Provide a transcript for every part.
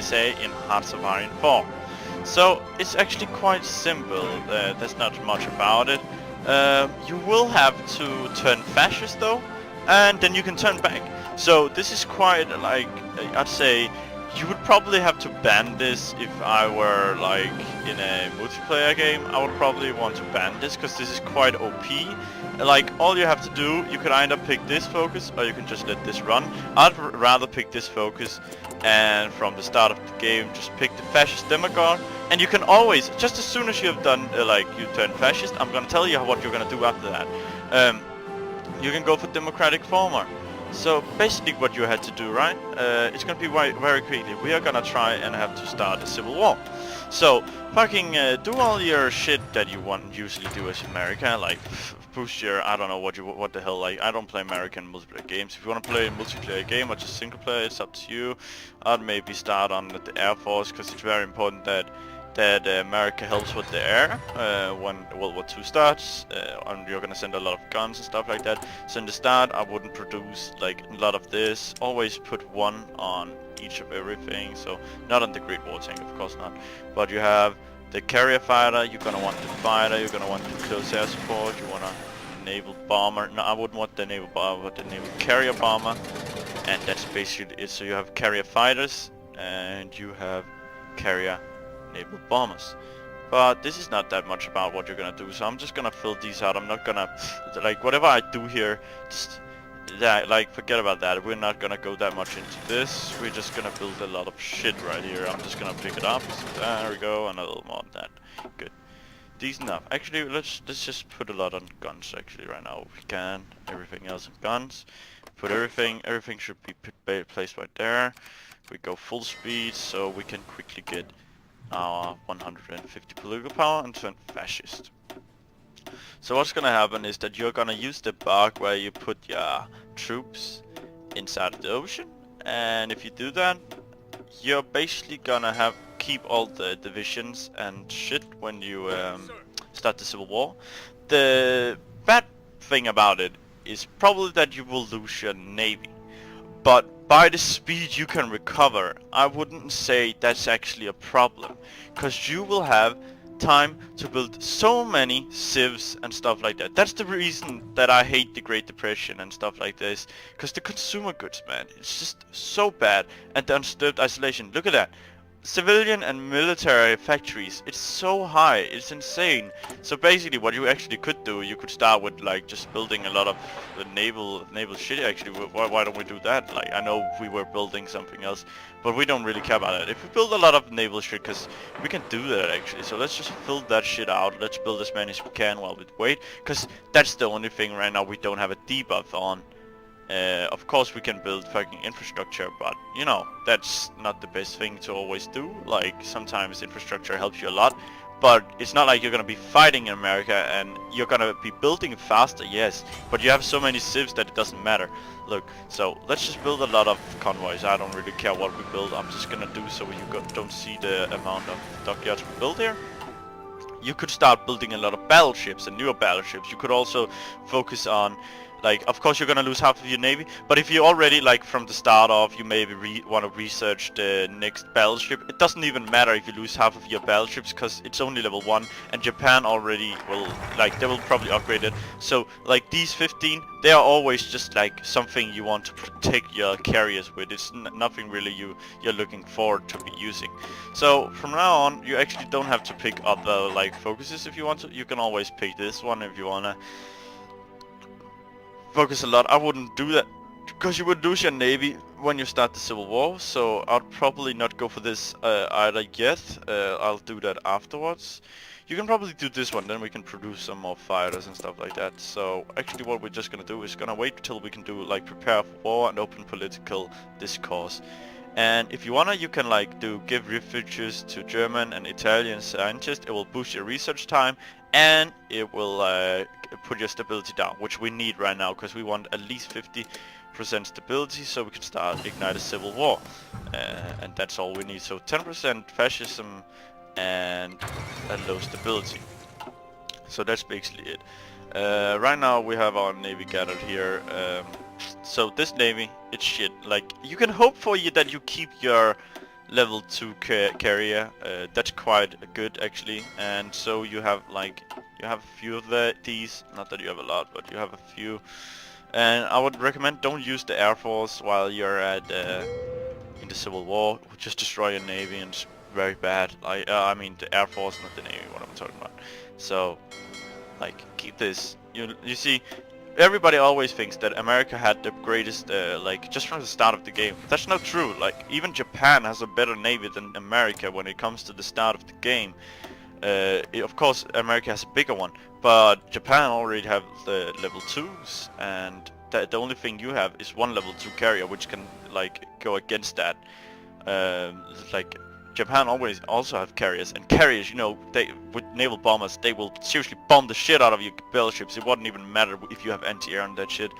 they say, in Hearts of Iron 4. So it's actually quite simple. There's not much about it. You will have to turn fascist though, and then you can turn back. So this is quite like, I'd say, you would probably have to ban this if I were like in a multiplayer game. I would probably want to ban this because this is quite OP. Like, all you have to do, you can either pick this focus or you can just let this run. I'd rather pick this focus, and from the start of the game just pick the fascist demagogue. And you can always, just as soon as you have done like you turn fascist, I'm gonna tell you what you're gonna do after that. You can go for democratic former. So basically what you had to do, right, it's gonna be very quickly. We are gonna try and have to start a civil war. So fucking do all your shit that you usually do as America, like boost your, I don't know what the hell, like, I don't play American multiplayer games. If you want to play a multiplayer game or just single player, it's up to you. I'd maybe start on the Air Force, because it's very important that America helps with the air when World War II starts, and you're gonna send a lot of guns and stuff like that. So in the start, I wouldn't produce like a lot of this. Always put one on each of everything. So not on the Great War tank, of course not. But you have the carrier fighter. You're gonna want the fighter. You're gonna want the close air support. You want a naval bomber. No, I wouldn't want the naval bomber, but the naval carrier bomber. And that's basically it. So you have carrier fighters and you have carrier naval bombers. But this is not that much about what you're gonna do, so I'm just gonna fill these out. I'm not gonna, like, whatever I do here, just, yeah, like, forget about that. We're not gonna go that much into this. We're just gonna build a lot of shit right here. I'm just gonna pick it up. There we go, and a little more on that. Good. Decent enough. Actually, let's just put a lot on guns, actually, right now. If we can. Everything else on guns. Put everything should be placed right there. We go full speed, so we can quickly get our 150 political power and turn fascist. So what's gonna happen is that you're gonna use the bug where you put your troops inside the ocean, and if you do that, you're basically gonna keep all the divisions and shit when you start the civil war. The bad thing about it is probably that you will lose your navy, but by the speed you can recover, I wouldn't say that's actually a problem, because you will have time to build so many civs and stuff like that. That's the reason that I hate the Great Depression and stuff like this, because the consumer goods, man, it's just so bad. And the undisturbed isolation, look at that. Civilian and military factories, it's so high, it's insane. So basically what you actually could do, you could start with like just building a lot of the naval shit. Actually, why don't we do that? Like, I know we were building something else, but we don't really care about it. If we build a lot of naval shit, because we can do that actually, so let's just fill that shit out. Let's build as many as we can while we wait, because that's the only thing right now we don't have a debuff on. Of course we can build fucking infrastructure, but you know, that's not the best thing to always do. Like, sometimes infrastructure helps you a lot, but it's not like you're gonna be fighting in America and you're gonna be building faster, yes, but you have so many civs that it doesn't matter. Look, so let's just build a lot of convoys. I don't really care what we build. I'm just gonna do so you don't see the amount of dockyards we build here. You could start building a lot of battleships and newer battleships. You could also focus on, like, of course you're gonna lose half of your navy, but if you already, like, from the start off, you maybe want to research the next battleship, it doesn't even matter if you lose half of your battleships, because it's only level 1, and Japan already will, like, they will probably upgrade it. So, like, these 15, they are always just, like, something you want to protect your carriers with. It's nothing really you're looking forward to be using. So, from now on, you actually don't have to pick other, like, focuses if you want to. You can always pick this one if you wanna focus a lot. I wouldn't do that, because you would lose your navy when you start the civil war, so I'd probably not go for this either yet. I'll do that afterwards. You can probably do this one, then we can produce some more fighters and stuff like that. So actually what we're just gonna do is gonna wait till we can do, like, prepare for war and open political discourse. And if you wanna, you can, like, give refuges to German and Italian scientists. It will boost your research time, and it will put your stability down, which we need right now, because we want at least 50% stability so we can start ignite a civil war, and that's all we need. So 10% fascism and a low stability. So that's basically it. Right now we have our navy gathered here. So this navy, it's shit. Like, you can hope for that you keep your, level 2 carrier. That's quite good actually, and so you have like a few of these. Not that you have a lot, but you have a few. And I would recommend don't use the Air Force while you're at in the Civil War. It will just destroy your navy and it's very bad. I mean the Air Force, not the navy. What I'm talking about. So like keep this. You see. Everybody always thinks that America had the greatest, like, just from the start of the game. That's not true. Like, even Japan has a better navy than America when it comes to the start of the game. Of course, America has a bigger one, but Japan already have the level 2s, and the only thing you have is one level 2 carrier, which can, like, go against that. Like, Japan always also have carriers, and carriers, you know, with naval bombers, they will seriously bomb the shit out of your battleships. It wouldn't even matter if you have anti-air on that shit.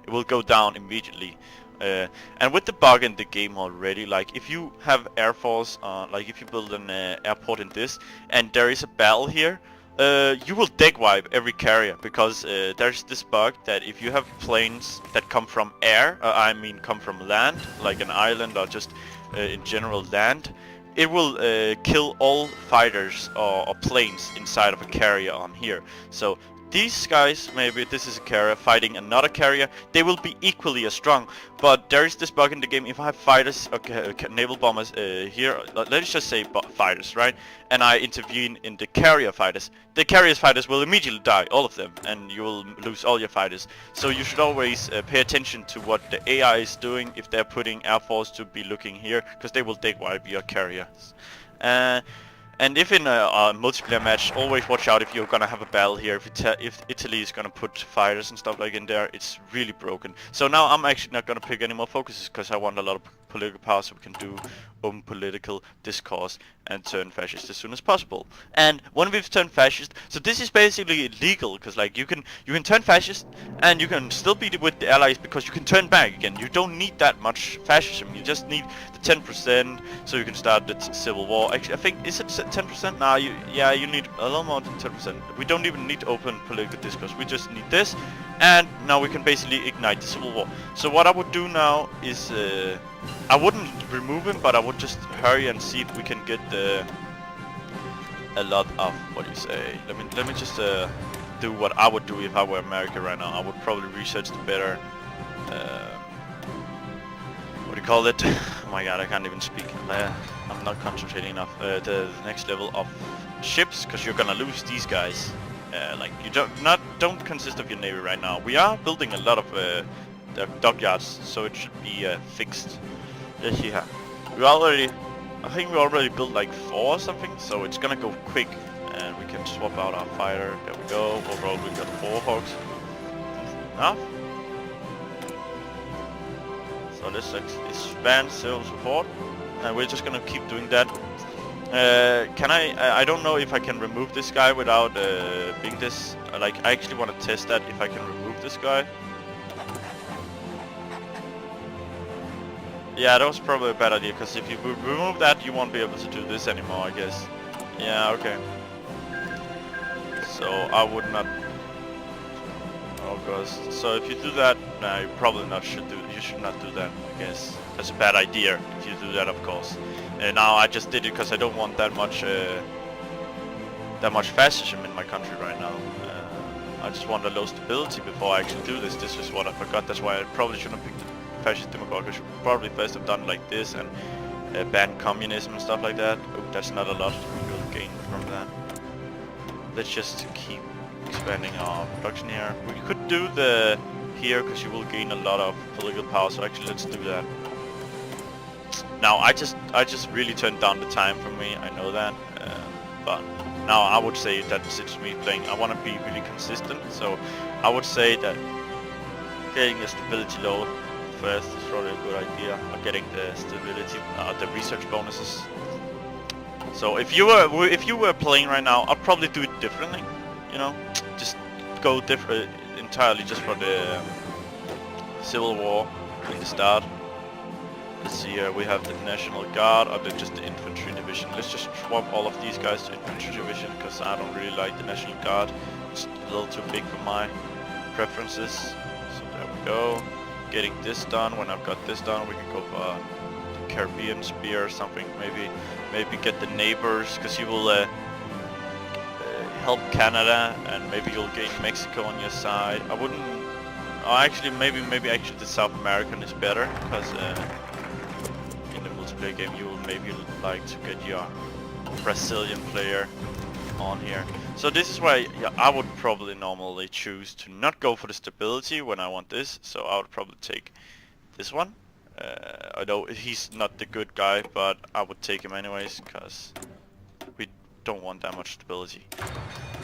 It will go down immediately. And with the bug in the game already, like if you have Air Force, like if you build an airport in this, and there is a battle here, you will deck wipe every carrier, because there's this bug that if you have planes that come from air, I mean come from land, like an island or just in general land, it will kill all fighters or planes inside of a carrier on here. So these guys, maybe this is a carrier fighting another carrier, they will be equally as strong. But there is this bug in the game. If I have fighters, naval bombers here, let's just say fighters, right? And I intervene in the carrier fighters. The carrier fighters will immediately die, all of them, and you will lose all your fighters. So you should always pay attention to what the AI is doing if they're putting Air Force to be looking here, because they will take wipe your carriers. And if in a multiplayer match, always watch out if you're gonna have a battle here. If Italy is gonna put fighters and stuff like in there, it's really broken. So now I'm actually not gonna pick any more focuses, because I want a lot of political power so we can do open political discourse and turn fascist as soon as possible. And when we've turned fascist, so this is basically illegal, because like you can turn fascist and you can still be with the allies, because you can turn back again. You don't need that much fascism. You just need the 10% so you can start the civil war. Actually, I think, is it 10%? Nah, you need a lot more than 10%. We don't even need open political discourse. We just need this, and now we can basically ignite the civil war. So what I would do now is I wouldn't remove him, but I would just hurry and see if we can get a lot of, what do you say? Let me just do what I would do if I were America right now. I would probably research the better. What do you call it? Oh my god, I can't even speak. I'm not concentrating enough. The next level of ships, because you're gonna lose these guys. Like you don't consist of your navy right now. We are building a lot of the dockyards, so it should be fixed. Yes, yeah. I think we already built like 4 or something, so it's gonna go quick, and we can swap out our fighter. There we go. Overall, we got 4 hogs. Enough. So let's expand civil support, and we're just gonna keep doing that. I don't know if I can remove this guy without being this. Like, I actually want to test that if I can remove this guy. Yeah, that was probably a bad idea, because if you remove that, you won't be able to do this anymore, I guess. Yeah, okay. So I would not. Oh gosh. So if you do that, nah, you probably not should do. You should not do that. I guess that's a bad idea if you do that, of course. And now I just did it because I don't want that much fascism in my country right now. I just want a low stability before I actually do this. This is what I forgot. That's why I probably shouldn't have picked the fascist demagogue. I should probably first have done like this and ban communism and stuff like that. Oh, that's not a lot we will gain from that. Let's just keep expanding our production here. We could do the here because you will gain a lot of political power. So actually, let's do that. Now I just really turned down the time for me. I know that, but now I would say that it's me playing. I want to be really consistent. So I would say that getting the stability low first is probably a good idea. Or getting the stability, the research bonuses. So if you were playing right now, I'd probably do it differently. You know, just go different entirely just for the Civil War in the start. Let's see here, we have the National Guard or just the Infantry Division. Let's just swap all of these guys to Infantry Division because I don't really like the National Guard. It's a little too big for my preferences. So there we go. Getting this done. When I've got this done, we can go for the Caribbean spear or something. Maybe get the neighbors, because you will help Canada, and maybe you'll gain Mexico on your side. I wouldn't. Oh, actually, maybe actually the South American is better, because in the multiplayer game you will maybe like to get your Brazilian player on here. So this is why I would probably normally choose to not go for the stability when I want this. So I would probably take this one. I know he's not the good guy, but I would take him anyways, because we don't want that much stability.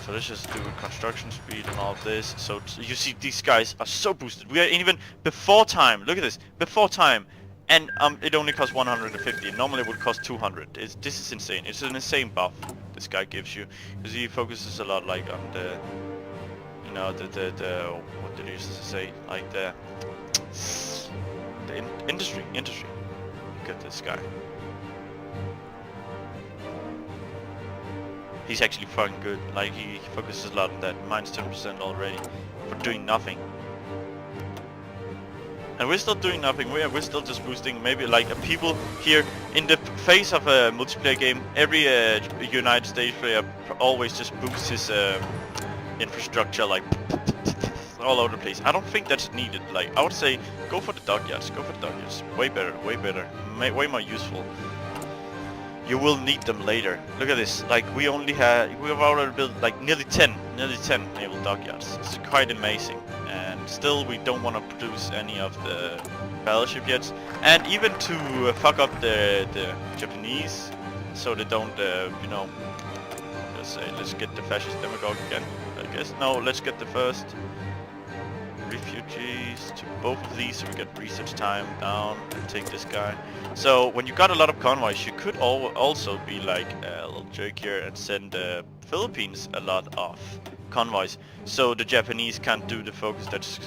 So let's just do construction speed and all of this. So you see these guys are so boosted. We are even before time. Look at this, before time. And it only costs 150. Normally it would cost 200. This is insane. It's an insane buff this guy gives you, because he focuses a lot like on the, you know, the what did he used to say? Like the industry. Look at this guy. He's actually fucking good. Like he focuses a lot on that. Minus 10% already for doing nothing. And we're still doing nothing. We're still just boosting. Maybe like people here in the face of a multiplayer game, every United States player always just boosts his infrastructure like all over the place. I don't think that's needed. Like I would say, go for the dockyards. Go for the dockyards. Way better. Way more useful. You will need them later. Look at this. Like we have already built like nearly 10 naval dockyards. It's quite amazing. And still we don't want to produce any of the battleship yet, and even to fuck up the Japanese, so they don't you know, just say let's get the fascist demagogue again, I guess. No, let's get the first refugees to both of these, so we get research time down and take this guy. So when you got a lot of convoys, you could also be like a little jerk here and send the Philippines a lot of convoys, so the Japanese can't do the focus. That's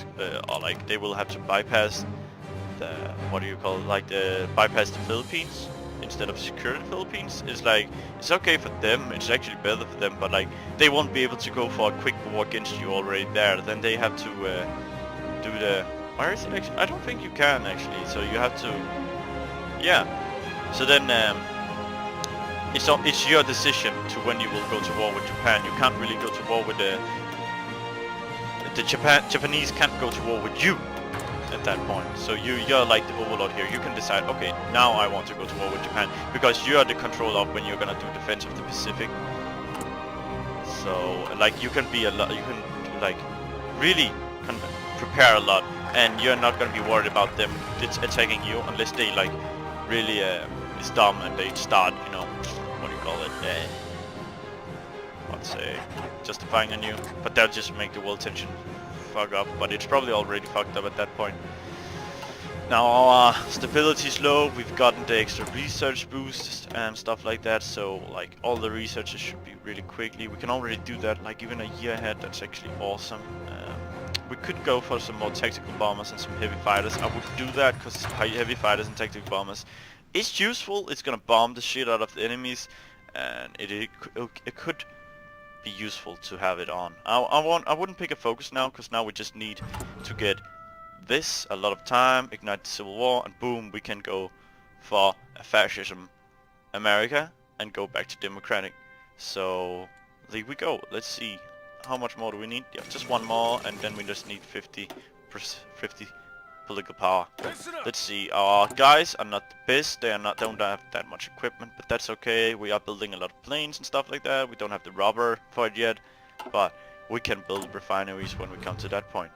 or like they will have to bypass the, what do you call it, like bypass the Philippines instead of secure the Philippines. It's like, it's okay for them, it's actually better for them, but like they won't be able to go for a quick war against you already there. Then they have to do the, where is it actually? I don't think you can actually, so you have to, yeah. So then it's your decision to when you will go to war with Japan. You can't really go to war with the Japanese can't go to war with you at that point. So you're like the overlord here. You can decide, okay, now I want to go to war with Japan, because you are the control of when you're gonna do defense of the Pacific. So like you can be a lot, you can like really prepare a lot, and you're not gonna be worried about them attacking you unless they like really is dumb and they start, you know, what do you call it, let's say justifying on you, but they'll just make the world tension fuck up, but it's probably already fucked up at that point. Now our stability is low, we've gotten the extra research boost and stuff like that, so like all the researches should be really quickly. We can already do that like even a year ahead. That's actually awesome. We could go for some more tactical bombers and some heavy fighters. I would do that because heavy fighters and tactical bombers, it's useful. It's gonna bomb the shit out of the enemies, and it could be useful to have it on. I wouldn't pick a focus now, because now we just need to get this a lot of time, ignite the civil war, and boom, we can go for a fascism America and go back to democratic. So there we go. Let's see, how much more do we need? Yeah, just one more, and then we just need 50 political power. Let's see, our guys are not the best. They don't have that much equipment, but that's okay. We are building a lot of planes and stuff like that. We don't have the rubber for it yet, but we can build refineries when we come to that point.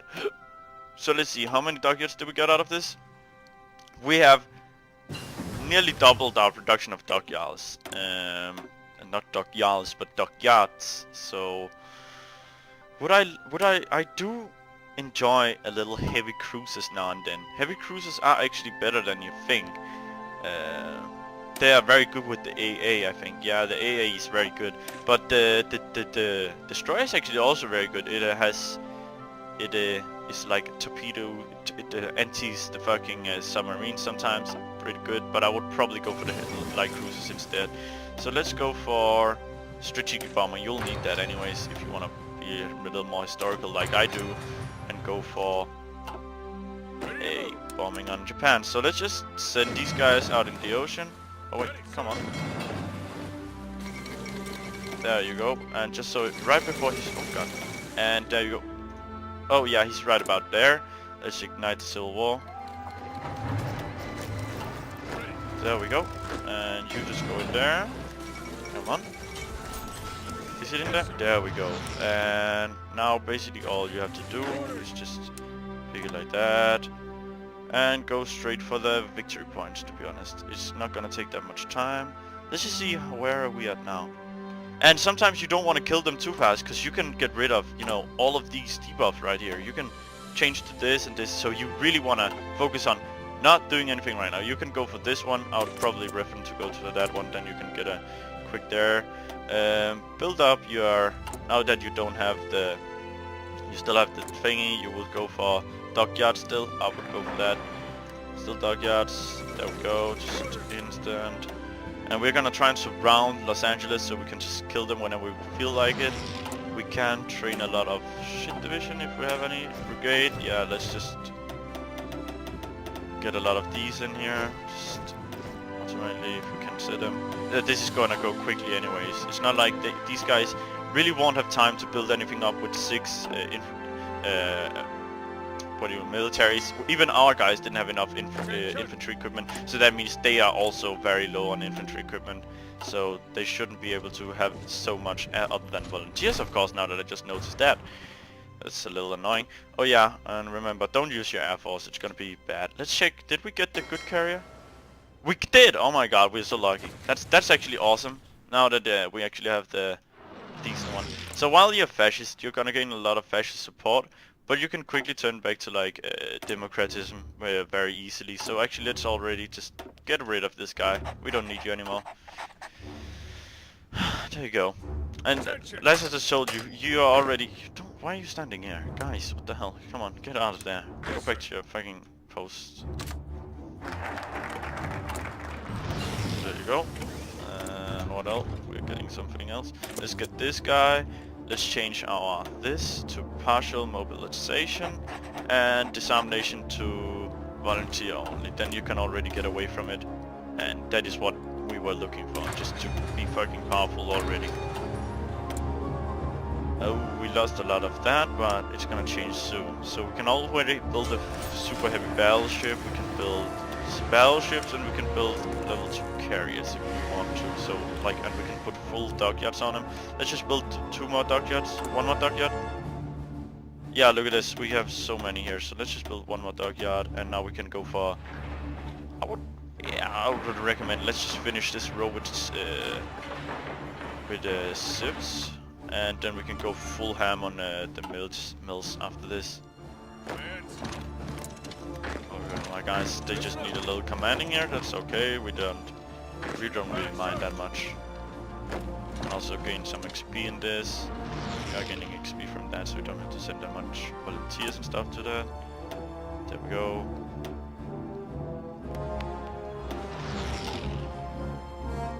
So let's see, how many dockyards did we get out of this? We have nearly doubled our production of dockyards. Not dockyards, but dockyards. So I do enjoy a little heavy cruisers now and then. Heavy cruisers are actually better than you think. They are very good with the AA, I think. Yeah, the AA is very good, but the destroyer is actually also very good. It is like a torpedo. It empties the fucking submarine sometimes. Pretty good, but I would probably go for the light cruisers instead. So let's go for strategic bomber. You'll need that anyways if you want to be a little more historical like I do, and go for a bombing on Japan. So let's just send these guys out in the ocean. Oh wait, come on. There you go. And just so right before he's... Oh god. And there you go. Oh yeah, he's right about there. Let's ignite the Civil War. There we go. And you just go in there. Come on. Is it in there? There we go. And now basically all you have to do is just pick it like that. And go straight for the victory points, to be honest. It's not gonna take that much time. Let's just see where are we at now. And sometimes you don't want to kill them too fast, because you can get rid of, you know, all of these debuffs right here. You can change to this and this, so you really want to focus on not doing anything right now. You can go for this one. I would probably recommend to go to that one, then you can get a quick there. Build up your... Now that you don't have the... You still have the thingy, you will go for dockyards still. I would go for that. Still dockyards. There we go, just instant. And we're gonna try and surround Los Angeles so we can just kill them whenever we feel like it. We can train a lot of shit division if we have any. Brigade, yeah, let's just get a lot of these in here. Just ultimately, if we can set them. This is gonna go quickly anyways. It's not like these guys really won't have time to build anything up with 6 militaries. Even our guys didn't have enough infantry equipment, so that means they are also very low on infantry equipment, so they shouldn't be able to have so much other than volunteers, of course, now that I just noticed that. That's a little annoying. Oh yeah, and remember, don't use your air force, it's gonna be bad. Let's check, did we get the good carrier? We did! Oh my god, we're so lucky. That's actually awesome, now that we actually have the decent one. So while you're fascist, you're gonna gain a lot of fascist support, but you can quickly turn back to like democratism very easily. So actually let's already just get rid of this guy. We don't need you anymore. There you go. And as I just told you, you are already... Why are you standing here? Guys, what the hell? Come on, get out of there. Go back to your fucking post. There you go. And what else? We're getting something else. Let's get this guy. Let's change our this to partial mobilization and disarmination to volunteer only. Then you can already get away from it, and that is what we were looking for, just to be fucking powerful already. Oh, we lost a lot of that, but it's gonna change soon. So we can already build a super heavy battleship, we can build battleships, and we can build level 2 carriers if we want to. So like, and we can put full dockyards on them. Let's just build 2 more dockyards, 1 more dockyard. Yeah, look at this, we have so many here. So let's just build 1 more dockyard, and now we can go for... I would recommend, let's just finish this row with ships, and then we can go full ham on the mills after this. My guys, they just need a little commanding here. That's okay. We don't really mind that much. Also gain some XP in this. We are gaining XP from that, so we don't have to send that much volunteers and stuff to that. There we go.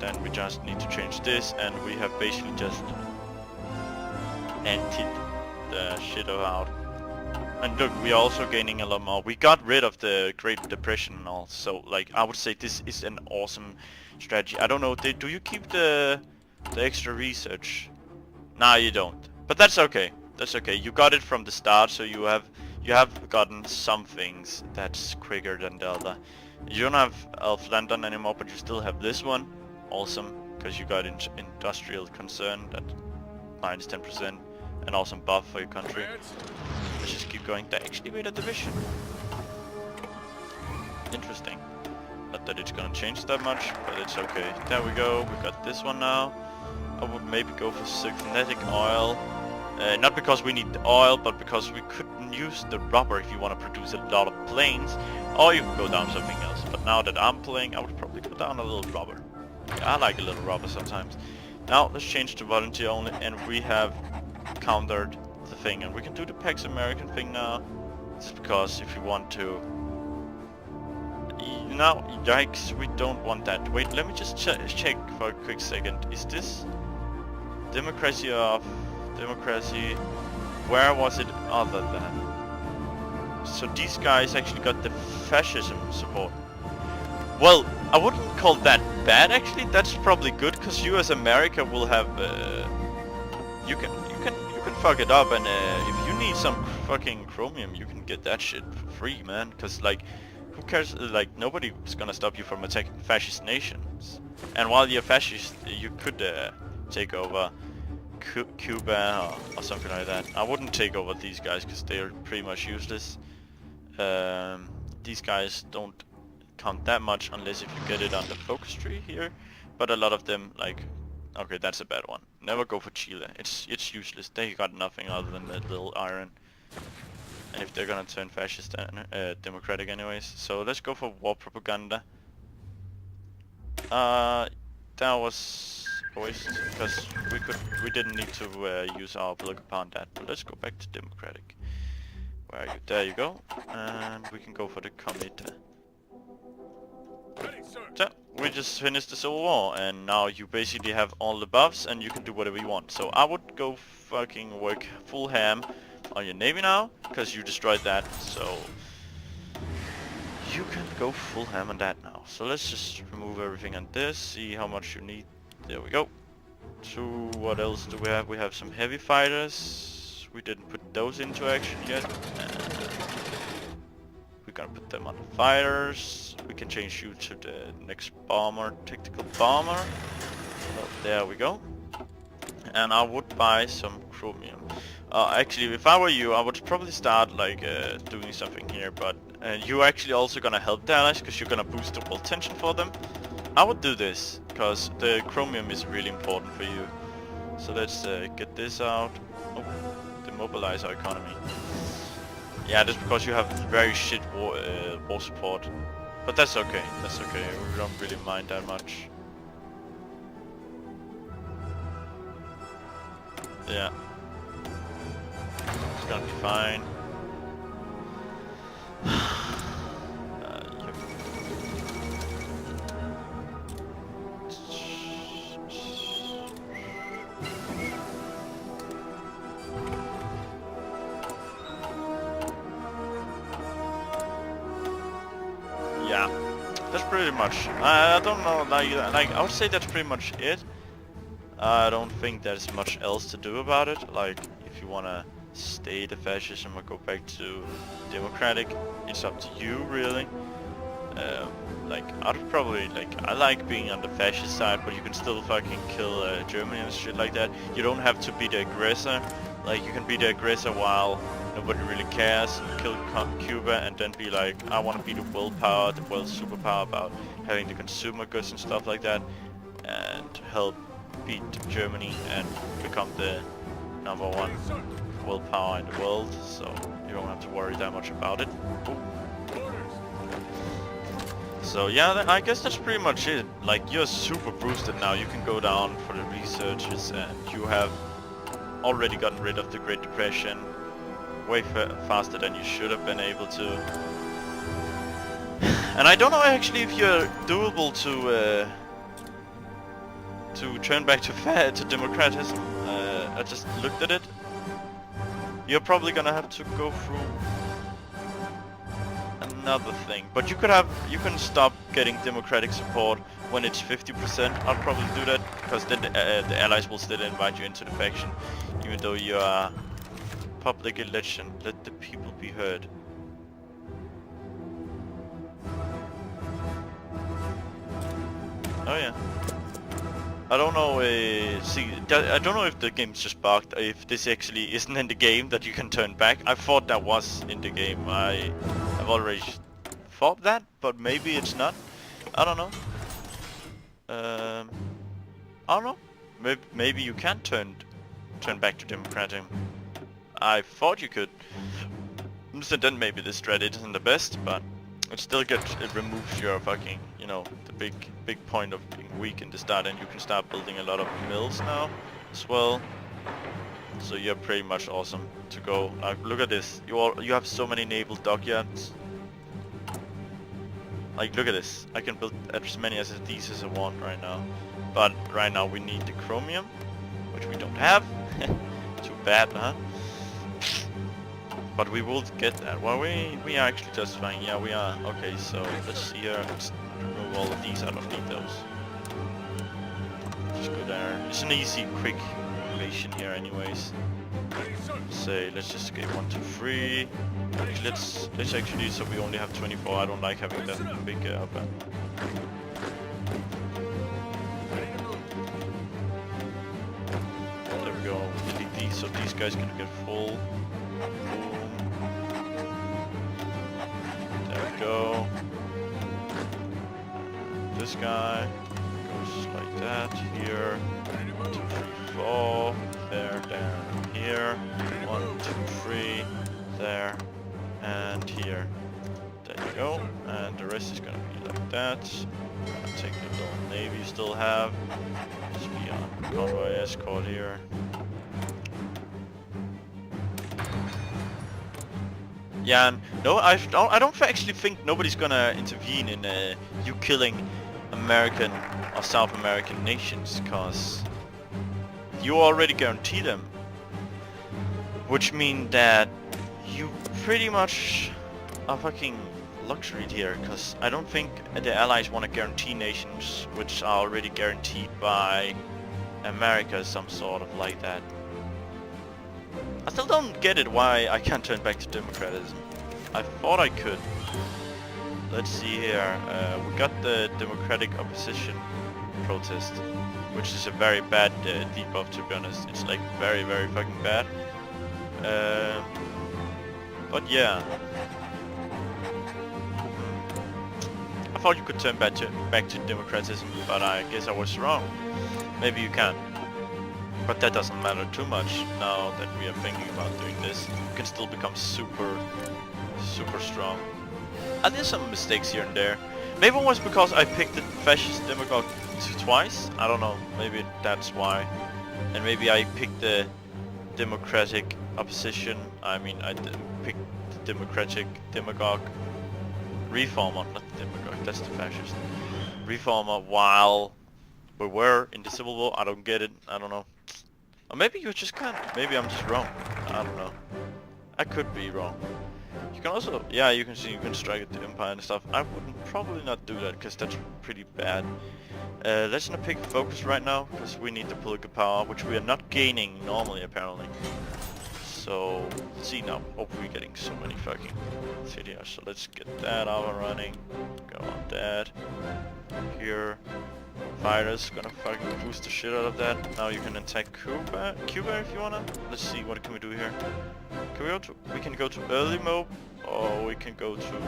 Then we just need to change this, and we have basically just emptied the shit out. And look, we are also gaining a lot more. We got rid of the Great Depression and all, so like I would say this is an awesome strategy. I don't know, do you keep the extra research? Nah, you don't. But that's okay. That's okay. You got it from the start, so you have gotten some things that's quicker than the other. You don't have Elf London anymore, but you still have this one. Awesome, because you got industrial concern that minus 10%, and awesome buff for your country. Let's just keep going. They actually made a division. Interesting. Not that it's gonna change that much, but it's okay. There we go. We got this one now. I would maybe go for synthetic oil. Not because we need the oil, but because we couldn't use the rubber if you want to produce a lot of planes. Or you can go down something else. But now that I'm playing, I would probably go down a little rubber. Yeah, I like a little rubber sometimes. Now let's change to volunteer only, and we have countered the thing, and we can do the Pax American thing now. It's because if you want to... Now, yikes, we don't want that. Wait, let me just check for a quick second. Is this democracy of democracy? Where was it other than? So these guys actually got the fascism support. Well, I wouldn't call that bad actually. That's probably good because you as America will have. You can fuck it up, and if you need some fucking chromium, you can get that shit for free, man. Because like, who cares? Like, nobody's gonna stop you from attacking fascist nations. And while you're fascist, you could take over Cuba or something like that. I wouldn't take over these guys because they're pretty much useless. These guys don't count that much unless if you get it on the focus tree here. But a lot of them, like, okay, that's a bad one. Never go for Chile. It's useless. They got nothing other than that little iron. And if they're gonna turn fascist and democratic anyways. So let's go for war propaganda. That was a waste because we didn't need to use our plug upon that. But let's go back to democratic. Where are you? There you go. And we can go for the commit. So we just finished the Civil War, and now you basically have all the buffs and you can do whatever you want. So I would go fucking work full ham on your navy now, because you destroyed that. So you can go full ham on that now. So let's just remove everything on this, see how much you need. There we go. So what else do we have? We have some heavy fighters. We didn't put those into action yet. We're gonna put them on the fighters. We can change you to the next bomber, tactical bomber. Oh, there we go. And I would buy some chromium. Actually, if I were you, I would probably start like doing something here. But you're actually also gonna help the allies because you're gonna boost the world tension for them. I would do this because the chromium is really important for you. So let's get this out. Oh, demobilize our economy. Yeah, just because you have very shit war support. But that's okay, that's okay, we don't really mind that much. Yeah. It's gonna be fine. Yep. Yeah, that's pretty much. I don't know, like I would say that's pretty much it. I don't think there's much else to do about it. Like, if you wanna stay the fascism or go back to democratic, it's up to you really. Like, I'd probably, like, I like being on the fascist side, but you can still fucking kill Germany and shit like that. You don't have to be the aggressor. Like, you can be the aggressor while nobody really cares, kill Cuba and then be like, I want to be the world power, the world superpower about having the consumer goods and stuff like that, and help beat Germany and become the #1 world power in the world, so you don't have to worry that much about it. Ooh. So yeah, I guess that's pretty much it. Like, you're super boosted now, you can go down for the researches, and you have already gotten rid of the Great Depression way faster than you should have been able to. And I don't know actually if you're doable to turn back to democratism. I just looked at it. You're probably gonna have to go through another thing, but you can stop getting democratic support when it's 50%. I'll probably do that because then the allies will still invite you into the faction, even though you are public election. Let the people be heard. Oh yeah. I don't know. I don't know if the game's just bugged. If this actually isn't in the game that you can turn back. I thought that was in the game. I've already thought that, but maybe it's not. I don't know. I don't know. Maybe you can turn back to democratic. I thought you could. So then maybe this strat isn't the best, but it removes your fucking, you know, the big point of being weak in the start, and you can start building a lot of mills now as well. So you're pretty much awesome to go. Like, look at this. You have so many naval dockyards. Like, look at this. I can build as many as these as I want right now. But right now we need the chromium, which we don't have. Too bad, huh? But we will get that. Well, we are actually just fine. Yeah, we are. Okay, so let's see here. Let's remove all of these. I don't need those. Just go there. It's an easy, quick invasion here, anyways. Say, let's just get 1, 2, 3. Let's actually, so we only have 24. I don't like having that big upper. There we go. Delete these, so these guys can get full. Boom. There we go. This guy goes like that. Here. 1, 2, 3, 4. There, here. 1, 2, 3. There. And here. There you go. And the rest is gonna be like that. I'll take the little navy you still have. Just be on convoy escort here. Yeah, and no, I don't actually think nobody's gonna intervene in you killing American or South American nations, cause you already guarantee them, which means that you pretty much are fucking luxuried here, because I don't think the Allies want to guarantee nations which are already guaranteed by America, some sort of like that. I still don't get it why I can't turn back to democratism. I thought I could. Let's see here. We got the democratic opposition protest, which is a very bad debuff, to be honest. It's like very, very fucking bad. But yeah. I thought you could turn back to democratism, but I guess I was wrong. Maybe you can. But that doesn't matter too much now that we are thinking about doing this. You can still become super strong. I did some mistakes here and there. Maybe it was because I picked the fascist demagogue twice. I don't know. Maybe that's why. And maybe I picked the democratic opposition. I mean, I picked the democratic demagogue reformer, not the demagogue. That's the fascist reformer. While we were in the Civil War, I don't get it. I don't know. Or maybe you just can't. Maybe I'm just wrong. I don't know. I could be wrong. You can also, yeah, you can see you can strike at the Empire and stuff. I wouldn't probably not do that because that's pretty bad. Let's not pick focus right now because we need the political power, which we are not gaining normally apparently. So let's see now. Hopefully we're getting so many fucking cities. So let's get that up and running. Go on that. Here. Fighters gonna fucking boost the shit out of that. Now you can attack Cuba if you wanna. Let's see, what can we do here? Can we go to? We can go to early mode, or we can go to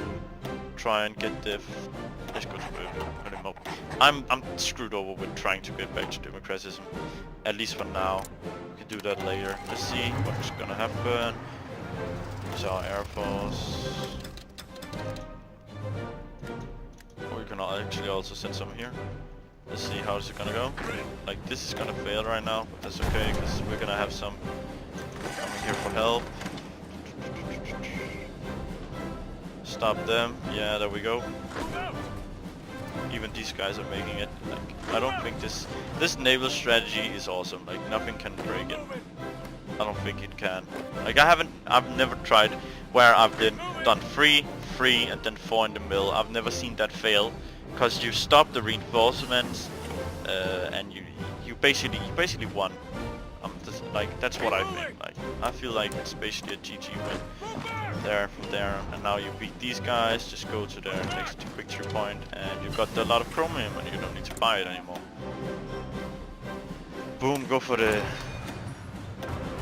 try and get the. Let's go to early mode. I'm screwed over with trying to get back to democratism, at least for now. We can do that later. Let's see what's gonna happen. Here's our air force. Or we can actually also send some here. Let's see how is it gonna go. Like, this is gonna fail right now, but that's okay because we're gonna have some coming here for help. Stop them. Yeah, there we go. Even these guys are making it. Like, I don't think this naval strategy is awesome. Like, nothing can break it. I don't think it can. Like, I've never tried where I've done 3, and then 4 in the middle. I've never seen that fail. Because you stop the reinforcements, and you basically won. Like, that's what I think. Like, I feel like it's basically a GG win. There, from there, and now you beat these guys. Just go to their next victory point, and you've got a lot of chromium, and you don't need to buy it anymore. Boom, go for the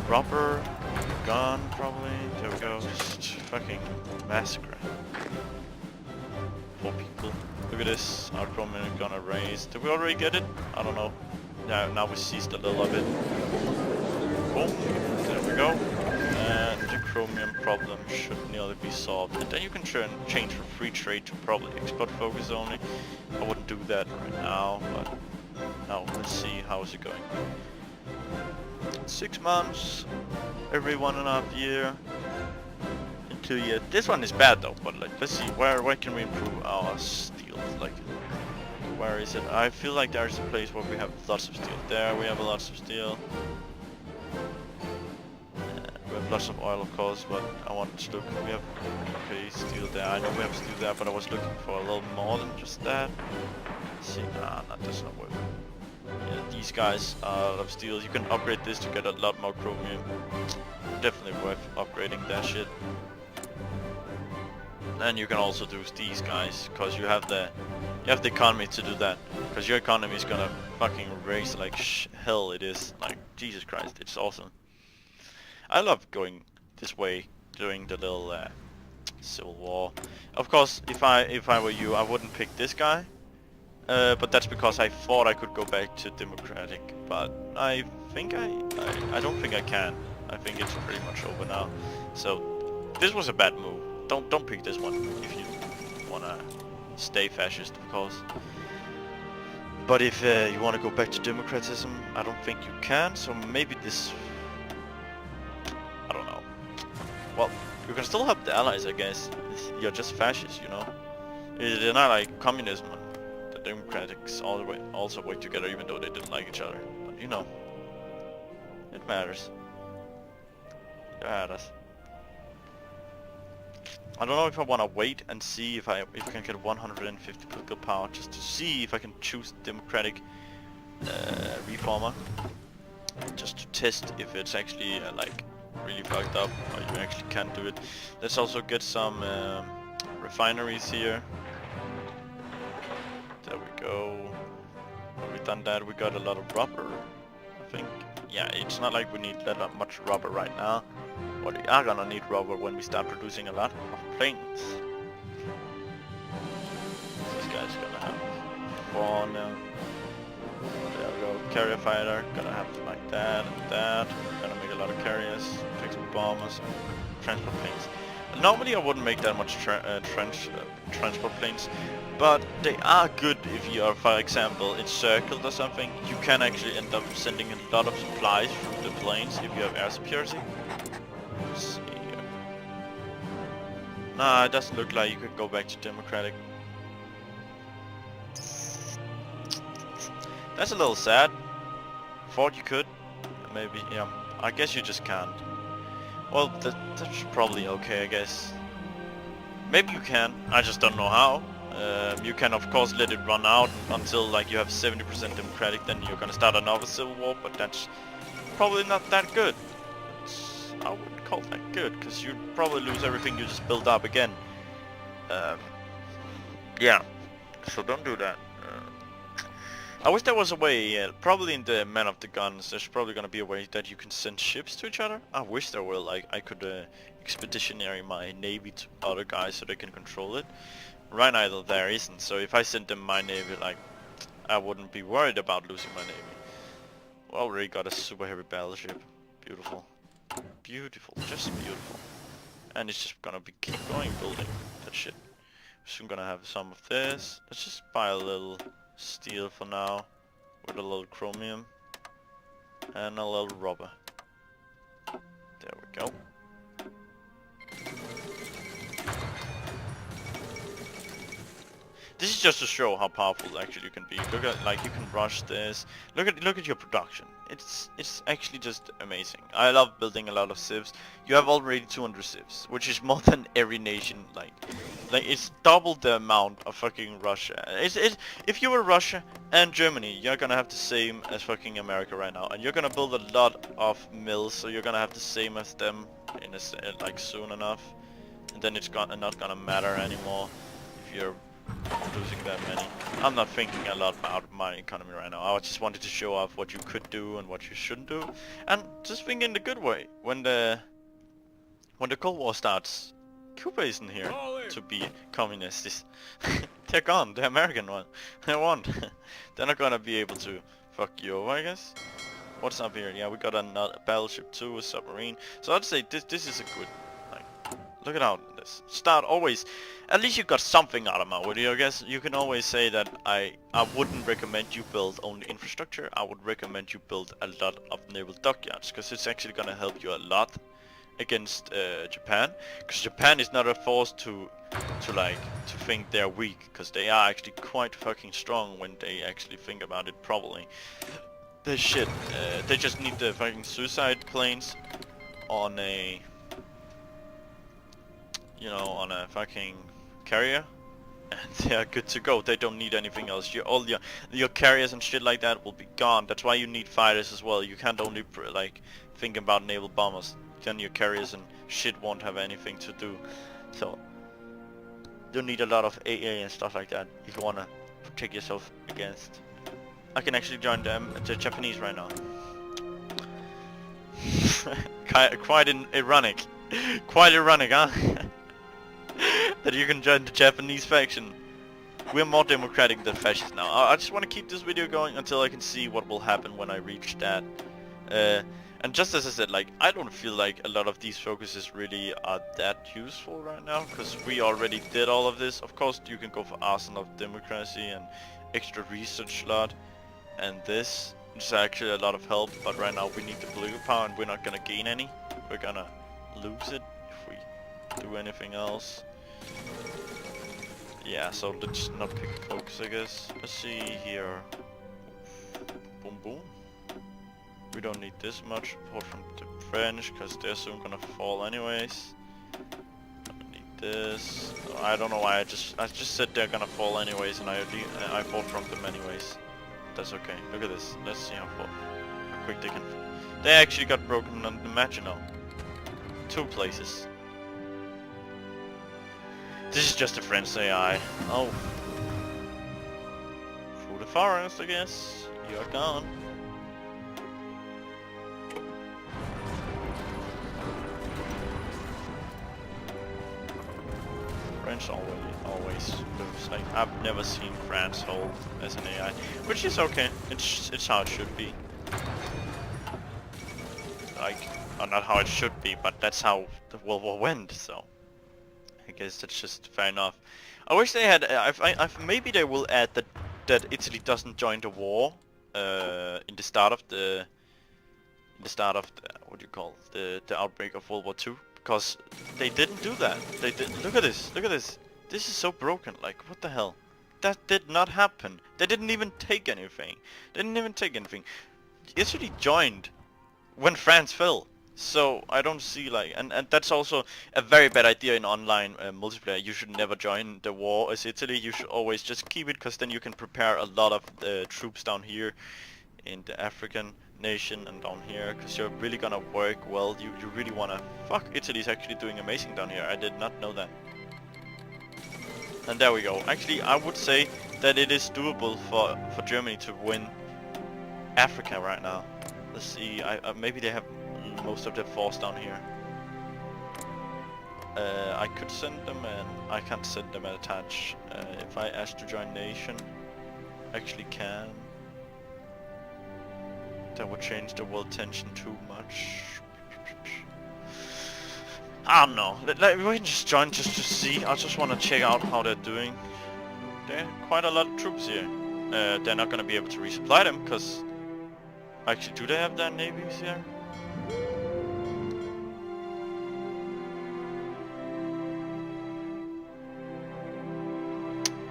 robber gun, probably. There we go. Just fucking massacre. 4 people. Look at this, our chromium is gonna raise. Did we already get it? I don't know. Yeah, now we seized a little of it. Boom, there we go. And the chromium problem should nearly be solved. And then you can change from free trade to probably export focus only. I wouldn't do that right now, but now let's see how is it going. 6 months, every 1.5 years. 2 years. This one is bad though, but like, let's see where can we improve our steel? Like, where is it? I feel like there's a place where we have lots of steel. There we have lots of steel. We have lots of oil, of course, but I wanted to look. We have okay steel there. I know we have steel there, but I was looking for a little more than just that. Let's see, nah, that's not working. Yeah, these guys are a lot of steel. You can upgrade this to get a lot more chromium. Definitely worth upgrading that shit. And you can also do these guys, cause you have the economy to do that. Cause your economy is gonna fucking raise like hell. It is like Jesus Christ. It's awesome. I love going this way during the little civil war. Of course, if I were you, I wouldn't pick this guy. But that's because I thought I could go back to democratic. But I think I don't think I can. I think it's pretty much over now. So this was a bad move. Don't pick this one if you wanna stay fascist, of course. But if you wanna go back to democratism, I don't think you can. So maybe this. I don't know. Well, you can still help the allies, I guess. You're just fascists, you know. They're not like communism. The democrats also work together, even though they didn't like each other. But you know, it matters. It matters. I don't know if I want to wait and see if I can get 150 political power, just to see if I can choose democratic reformer, just to test if it's actually like really fucked up or you actually can do it. Let's also get some refineries here. There we go. Have we done that? We got a lot of rubber, I think. Yeah, it's not like we need that much rubber right now. But we are gonna need rubber when we start producing a lot of planes. This guy's gonna have 4 now. There we go. Carrier fighter, gonna have like that and that. Gonna make a lot of carriers, fix bombers, transport planes. Normally I wouldn't make that much transport planes, but they are good if you are, for example, encircled or something. You can actually end up sending a lot of supplies through the planes if you have air superiority. Let's see here. Nah, it doesn't look like you could go back to democratic. That's a little sad. Thought you could. Maybe, yeah. I guess you just can't. Well, that's probably okay, I guess. Maybe you can. I just don't know how. You can, of course, let it run out until like you have 70% democratic. Then you're gonna start another civil war, but that's probably not that good. I wouldn't call that good, because you'd probably lose everything you just built up again. Yeah. So don't do that. I wish there was a way, probably in the Man of the Guns, there's probably gonna be a way that you can send ships to each other. I wish there were, like, I could expeditionary my navy to other guys so they can control it. Right now there isn't, so if I sent them my navy, like, I wouldn't be worried about losing my navy. We already got a super heavy battleship. Beautiful. Beautiful, just beautiful. And it's just gonna be keep going building that shit. We're soon gonna have some of this. Let's just buy a little steel for now, with a little chromium and a little rubber. There we go. This is just to show how powerful actually you can be. Look at, like, you can rush this. Look at your production. It's actually just amazing. I love building a lot of civs. You have already 200 civs, which is more than every nation. Like it's double the amount of fucking Russia. If you were Russia and Germany, you're gonna have the same as fucking America right now, and you're gonna build a lot of mills, so you're gonna have the same as them in like soon enough, and then it's not gonna matter anymore if you're losing that many. I'm not thinking a lot about my economy right now. I just wanted to show off what you could do and what you shouldn't do, and just think in the good way. When the Cold War starts, Cuba isn't here to be communist. They're gone. The American one. They won't. They're not gonna be able to fuck you over, I guess. What's up here? Yeah, we got another battleship too, a submarine. So I'd say this is a good. Look at how this start always. At least you got something out of my video. I guess you can always say that I wouldn't recommend you build only infrastructure. I would recommend you build a lot of naval dockyards, because it's actually gonna help you a lot against Japan. Because Japan is not a force to think they're weak, because they are actually quite fucking strong when they actually think about it properly. They just need the fucking suicide planes. on a, you know, on a fucking carrier, and they are good to go. They don't need anything else. All your carriers and shit like that will be gone. That's why you need fighters as well. You can't only like think about naval bombers. Then your carriers and shit won't have anything to do. So you need a lot of AA and stuff like that if you wanna protect yourself against. I can actually join them, the Japanese right now. Quite ironic. Quite ironic, huh? That you can join the Japanese faction. We're more democratic than fascists now. I just want to keep this video going until I can see what will happen when I reach that. And just as I said, like, I don't feel like a lot of these focuses really are that useful right now, because we already did all of this. Of course, you can go for Arsenal of Democracy and extra research slot, and this is actually a lot of help, but right now we need the political power and we're not gonna gain any. We're gonna lose it if we do anything else. Yeah, so let's not pick focus, I guess. Let's see here. Boom boom. We don't need this much support from the French, because they're soon gonna fall anyways. Don't need this. I don't know why I just said they're gonna fall anyways, and I fought from them anyways. That's okay. Look at this. Let's see how quick they can. They actually got broken on the match, you know. 2 places. This is just a French AI. Oh. Through the forest, I guess. You're gone. French always lose. Like, I've never seen France hold as an AI, which is okay. It's how it should be. Like, or not how it should be, but that's how the World War went. So I guess that's just fair enough. I wish they had. Maybe they will add that Italy doesn't join the war in the start of the what do you call the outbreak of World War II. Because they didn't do that. They didn't. Look at this. Look at this. This is so broken. Like, what the hell? That did not happen. They didn't even take anything. They didn't even take anything. Italy joined when France fell. So I don't see like, and that's also a very bad idea in online multiplayer. You should never join the war as Italy. You should always just keep it, because then you can prepare a lot of troops down here in the African nation and down here, because you're really gonna work well. You really wanna. Fuck, Italy's actually doing amazing down here. I did not know that. And there we go. Actually, I would say that it is doable for Germany to win Africa right now. Let's see. Maybe they have most of their force down here. I could send them, and I can't send them at attach. If I ask to join nation, actually can. That would change the world tension too much. I don't know. We can just join just to see. I just want to check out how they're doing. There are quite a lot of troops here. They're not going to be able to resupply them, because... Actually, do they have their navies here?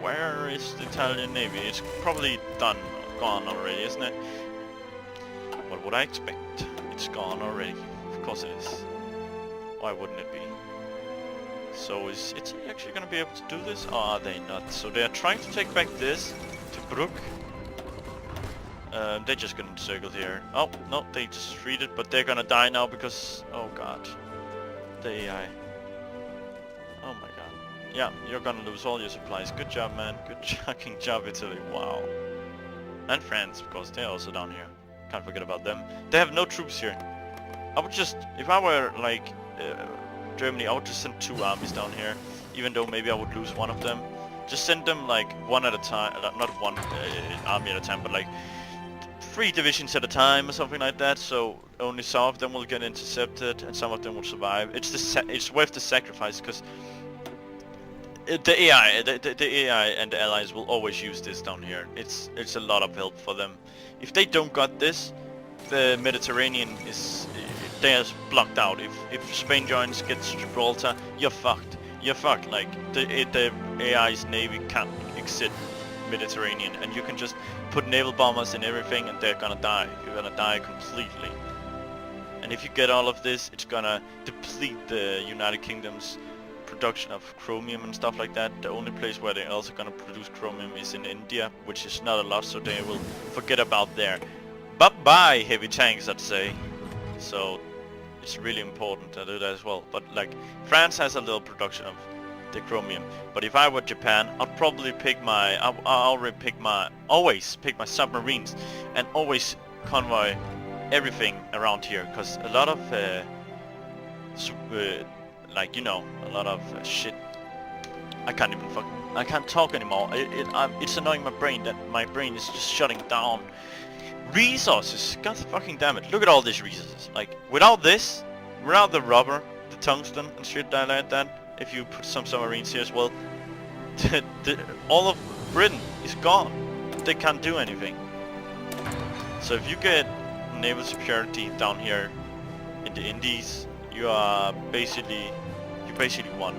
Where is the Italian navy? It's probably gone already, isn't it? What would I expect? It's gone already. Of course it is. Why wouldn't it be? So is Italy actually going to be able to do this? Or are they not? So they are trying to take back this to Brook. They're just going to circle here. Oh, no, they just retreated, but they're going to die now because... Oh god. The AI. Oh my god. Yeah, you're going to lose all your supplies. Good job, man. Good fucking job, Italy. Wow. And France, of course. They're also down here. Can't forget about them. They have no troops here. I would just, if I were like Germany, I would just send 2 armies down here, even though maybe I would lose one of them. Just send them like one at a time, not one army at a time, but like 3 divisions at a time or something like that. So only some of them will get intercepted and some of them will survive. It's worth the sacrifice, because the AI and the allies will always use this down here. It's a lot of help for them. If they don't got this, the Mediterranean is there's blocked out. If Spain joins, gets Gibraltar, you're fucked. You're fucked. Like the AI's navy can't exit Mediterranean, and you can just put naval bombers in everything, and they're gonna die. You're gonna die completely. And if you get all of this, it's gonna deplete the United Kingdom's production of chromium and stuff like that. The only place where they're also gonna produce chromium is in India, which is not a lot, so they will forget about there. Bye-bye heavy tanks, I'd say. So it's really important to do that as well. But like, France has a little production of the chromium. But if I were Japan, I'd probably pick my, always pick my submarines and always convoy everything around here, because a lot of like, you know, a lot of shit. I can't talk anymore. It's annoying my brain that my brain is just shutting down. Resources, god fucking damn it. Look at all these resources. Like, without this, without the rubber, the tungsten and shit like that, if you put some submarines here as well, all of Britain is gone. They can't do anything. So if you get naval superiority down here in the Indies, you basically won.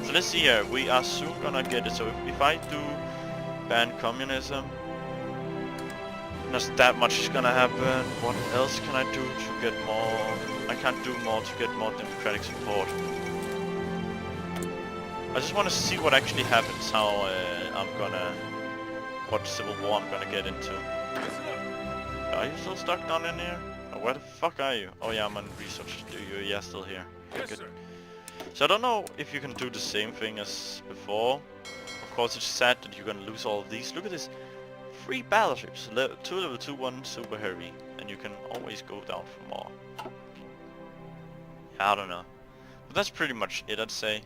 So let's see here, we are soon gonna get it. So if I do ban communism, not that much is gonna happen. What else can I do to get more? I can't do more to get more democratic support. I just want to see what actually happens, how what civil war I'm gonna get into. Are you still stuck down in here? Oh, where the fuck are you? Oh yeah, I'm on research. Yeah, still here. Okay, good. So I don't know if you can do the same thing as before. Of course, it's sad that you're gonna lose all of these. Look at this. 3 battleships. 2 level 2, 1 super heavy. And you can always go down for more. I don't know. But that's pretty much it, I'd say.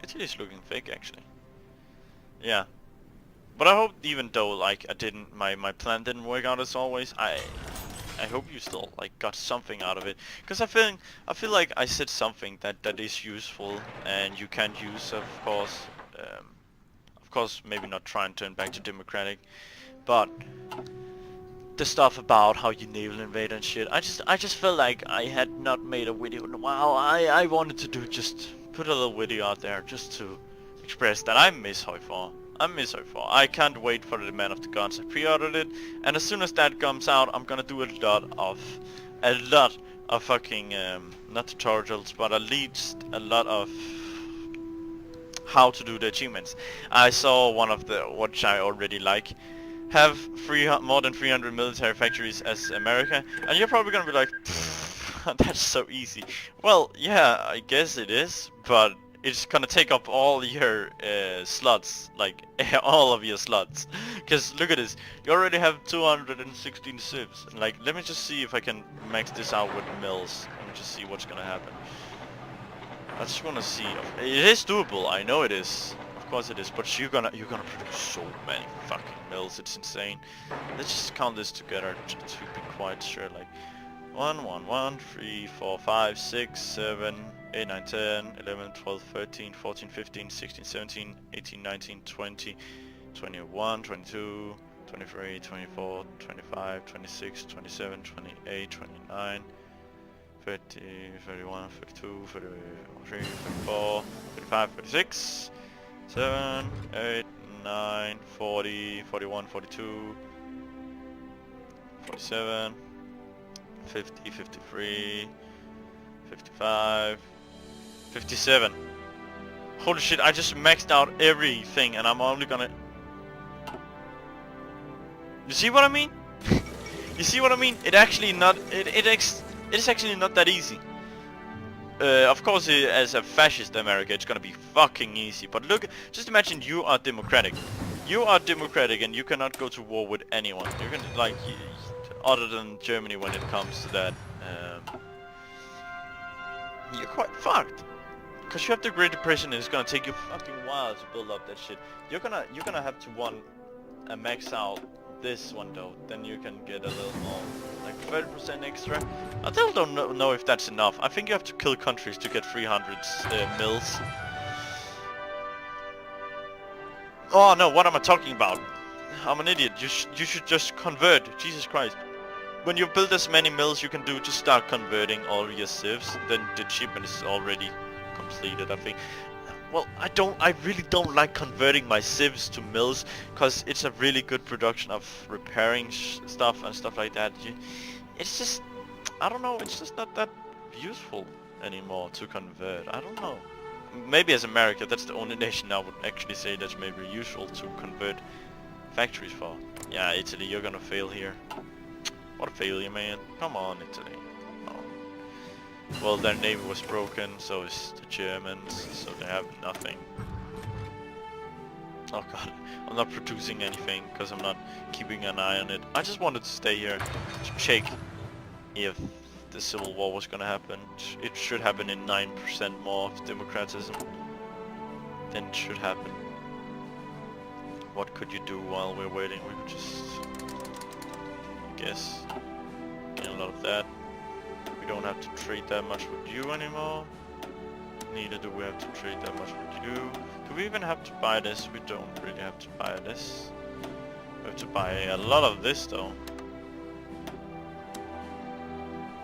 Italy is looking fake, actually. Yeah. But I hope, even though like my plan didn't work out as always, I hope you still like got something out of it, because I feel like I said something that is useful and you can use, of course maybe not try and turn back to democratic, but the stuff about how you naval invade and shit, I just felt like I had not made a video in a while. I wanted to do, just put a little video out there just to express that I miss HOI4. I can't wait for the Man of the Gods. I pre-ordered it, and as soon as that comes out, I'm gonna do a lot of fucking not tutorials, but at least a lot of how to do the achievements. I saw one of the, which I already like, have more than 300 military factories as America, and you're probably gonna be like, that's so easy. Well, yeah, I guess it is, but it's gonna take up all your slots, like all of your slots. Because look at this, you already have 216 civs. Like, let me just see if I can max this out with mills. Let me just see what's gonna happen. I just wanna see. It is doable, I know it is. Of course it is, but you're gonna produce so many fucking mills, it's insane. Let's just count this together to be quite sure. Like 1, 1, 1, 3, 4, 5, 6, 7, 8, 9, 10, 11, 12, 13, 14, 15, 16, 17, 18, 19, 20, 21, 22, 23, 24, 25, 26, 27, 28, 29, 30, 31, 32, 33, 34, 35, 36, 7, 8, 9, 40, 41, 42, 47, 50, 53, 55, 57. Holy shit, I just maxed out everything and I'm only gonna... You see what I mean? You see what I mean? It is actually not that easy. Of course, as a fascist America, it's gonna be fucking easy. But look, just imagine you are democratic. You are democratic and you cannot go to war with anyone. You can, like, other than Germany when it comes to that. You're quite fucked. Because you have the Great Depression and it's gonna take you fucking while to build up that shit. You're gonna have to max out this one though, then you can get a little more, like 30% extra. I still don't know if that's enough. I think you have to kill countries to get 300 mils. Oh no, what am I talking about? I'm an idiot. You should just convert. Jesus Christ. When you build as many mills you can do, just start converting all your civs. Then the achievement is already completed, I think. Well, I really don't like converting my civs to mills, because it's a really good production of repairing stuff and stuff like that. It's just, I don't know, it's just not that useful anymore to convert. I don't know. Maybe as America, that's the only nation I would actually say that's maybe useful to convert factories for. Yeah, Italy, you're gonna fail here. What a failure, man. Come on, Italy. Come on. Well, their navy was broken, so is the Germans, so they have nothing. Oh god, I'm not producing anything because I'm not keeping an eye on it. I just wanted to stay here to check if the civil war was gonna happen. It should happen in 9% more of democratism. Then it should happen. What could you do while we're waiting? We could just, I guess, get a lot of that. We don't have to trade that much with you anymore. Neither do we have to trade that much with you. Do we even have to buy this? We don't really have to buy this. We have to buy a lot of this though.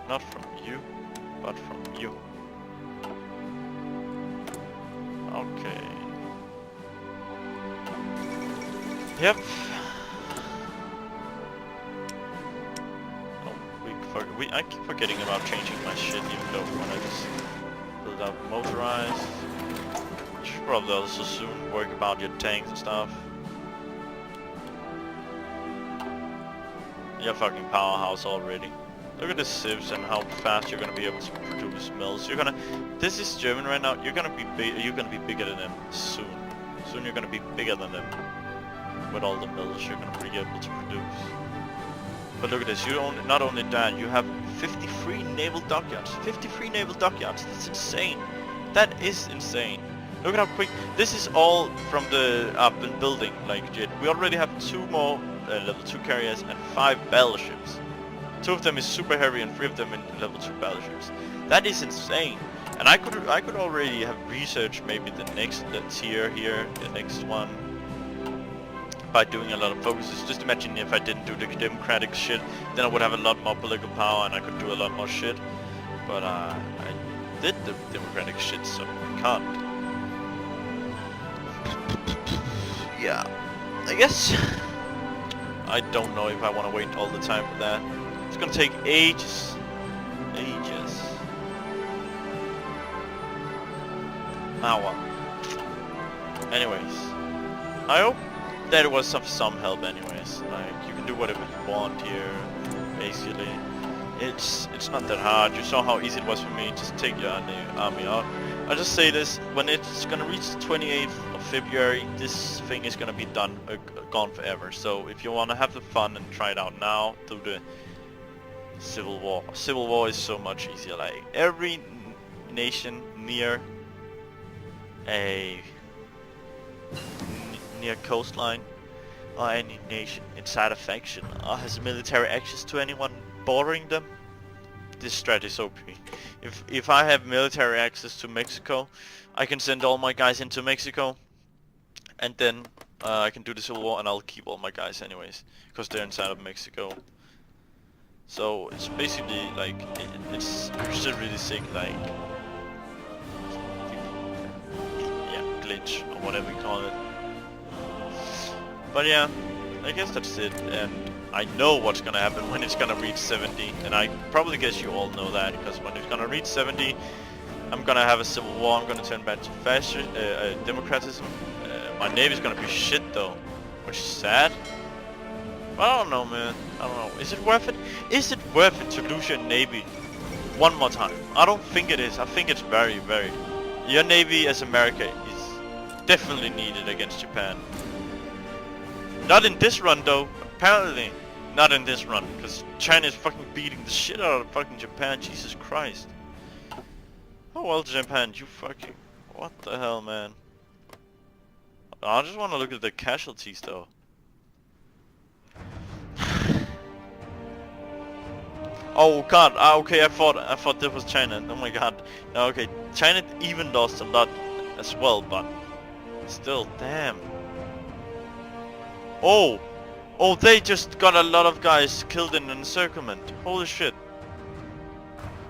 Not from you, but from you. Okay. Yep. Oh, I keep forgetting about changing my shit even though when I just build up motorized. Should probably also soon work about your tanks and stuff. You're a fucking powerhouse already. Look at the civs and how fast you're gonna be able to produce mills. You're gonna. This is German right now. You're gonna be big. You're gonna be bigger than them soon. Soon you're gonna be bigger than them. With all the mills you're gonna be able to produce. But look at this. Not only that, you have 53 naval dockyards. 53 naval dockyards. That's insane. That is insane. Look at how quick. This is all from the up and building like jet. We already have 2 more level 2 carriers and 5 battleships. 2 of them is super heavy and 3 of them in level 2 battleships. That is insane. And I could already have researched maybe the next tier here, the next one, by doing a lot of focuses. Just imagine if I didn't do the democratic shit, then I would have a lot more political power and I could do a lot more shit. But I did the democratic shit, so I can't. Yeah, I guess. I don't know if I want to wait all the time for that. It's gonna take ages. Ages. Ah well. Anyways. I hope that it was of some help anyways. Like, you can do whatever you want here, basically. It's not that hard. You saw how easy it was for me. Just take your army out. I'll just say this, when it's gonna reach the 28th of February, this thing is gonna be done, gone forever. So if you wanna have the fun and try it out now, do the Civil War. Civil War is so much easier. Like, every nation near a coastline, or any nation inside a faction, or has military access to anyone bordering them, this strat is OP. If I have military access to Mexico, I can send all my guys into Mexico, and then I can do the Civil War, and I'll keep all my guys anyways, because they're inside of Mexico. So it's basically like, it's just really sick, like, yeah, glitch, or whatever you call it. But yeah, I guess that's it, and I know what's gonna happen when it's gonna reach 70, and I probably guess you all know that, because when it's gonna reach 70, I'm gonna have a civil war. I'm gonna turn back to fascist, democratism. My navy's gonna be shit though, which is sad. But I don't know, man. I don't know. Is it worth it? Is it worth it to lose your navy one more time? I don't think it is. I think it's very, very. Your navy as America is definitely needed against Japan. Not in this run though. Apparently, not in this run, because China is fucking beating the shit out of fucking Japan. Jesus Christ. Oh well, Japan, you fucking... What the hell, man? I just want to look at the casualties though. Oh god, okay, I thought this was China. Oh my god. No, okay, China even lost a lot as well, but still, damn. Oh, they just got a lot of guys killed in an encirclement. Holy shit.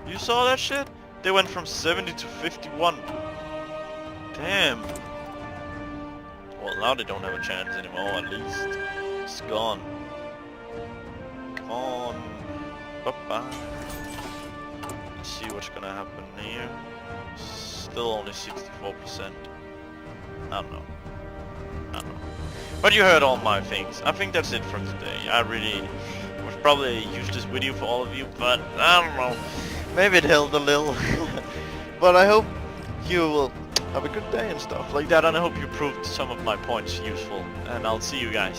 You saw that shit? They went from 70 to 51. Damn. Well, now they don't have a chance anymore, at least. It's gone. Gone. Bye-bye. Let's see what's gonna happen here. Still only 64%. I don't know. But you heard all my things. I think that's it for today. I really was probably a useless video for all of you, but I don't know. Maybe it helped a little. But I hope you will have a good day and stuff like that, and I hope you proved some of my points useful. And I'll see you guys